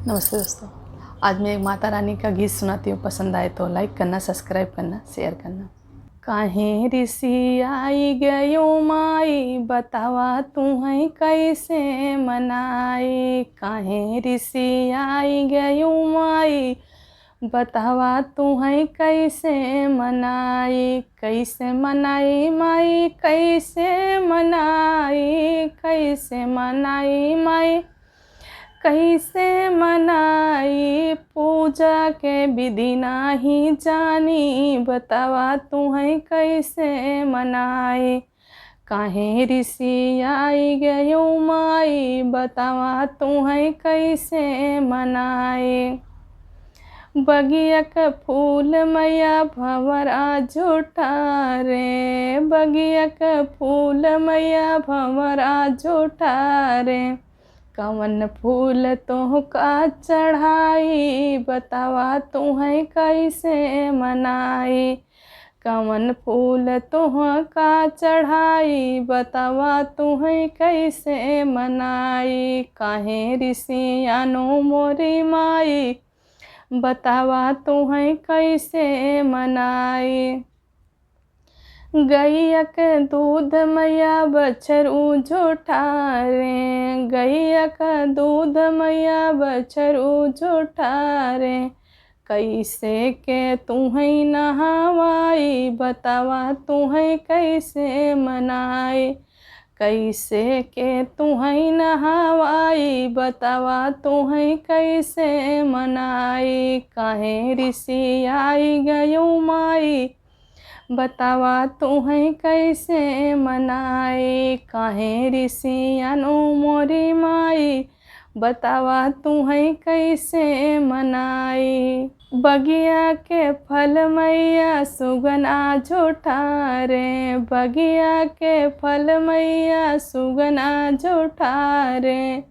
नमस्ते दोस्तों। आज मैं एक माता रानी का गीत सुनाती हूँ। पसंद आए तो लाइक करना, सब्सक्राइब करना, शेयर करना। काहे ऋषि आई गयो माई, बतावा तुम्हें कैसे मनाई। काहे ऋषि आई गयो माई, बतावा तुम्हें कैसे मनाई। कैसे मनाई माई, कैसे मनाई, कैसे मनाई माई, कैसे मनाई। पूजा के विधि नाही जानी, बतावा तुम्हें कैसे मनाई। काहे ऋषि आई गयो माई, बतावा तुम्हें कैसे मनाई। बगिया का फूल मैया भंवरा जुठारे, बगिया का फूल मैया भंवरा जुठारे। कवन फूल तोहका चढ़ाई, बतावा तुम्हें कैसे मनाई। कवन फूल तोहका चढ़ाई, बतावा तुम्हें कैसे मनाई। काहे ऋषि आनो मोरी माई, बतावा तुम्हें कैसे मनाई। गैया के दूध मैया बछरू जुठारे, गैया का दूध मैया बछरू जुठारे। कैसे के तुम्हें नहवाई, बतावा तुम्हें कैसे मनाई। कैसे के तुम्हें नहवाई, बतावा तुम्हें कैसे मनाई। काहे ऋषि आई गयो माई, बतावा तुम्हें कैसे मनाई। काहे ऋषि आनो मोरी माई, बतावा तुम्हें कैसे मनाई। बगिया के फल मैया सुगना जुठारे, बगिया के फल मैया सुगना जुठारे।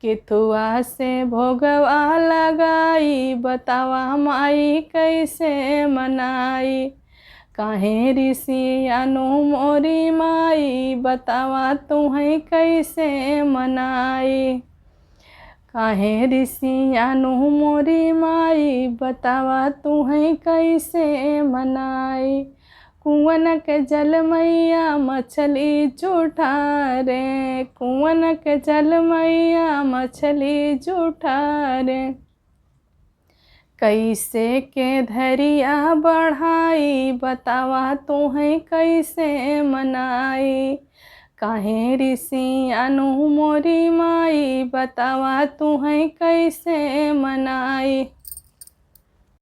किथुआ से भोगवा लगाई, बतावा माई कैसे मनाई। काहे ऋषि आनो मोरी माई, बतावा तुम्हें कैसे मनाई। काहे ऋषि आनो मोरी माई, बतावा तुम्हें कैसे मनाई। कुआं के जल मैया मछली जुठारे, कुआं के जल मैया मछली जुठारे। कैसे के धैर्या बढ़ाई, बतावा तुम्हें कैसे मनाई। काहे ऋषि आनो मोरी माई, बतावा तुम्हें कैसे मनाई।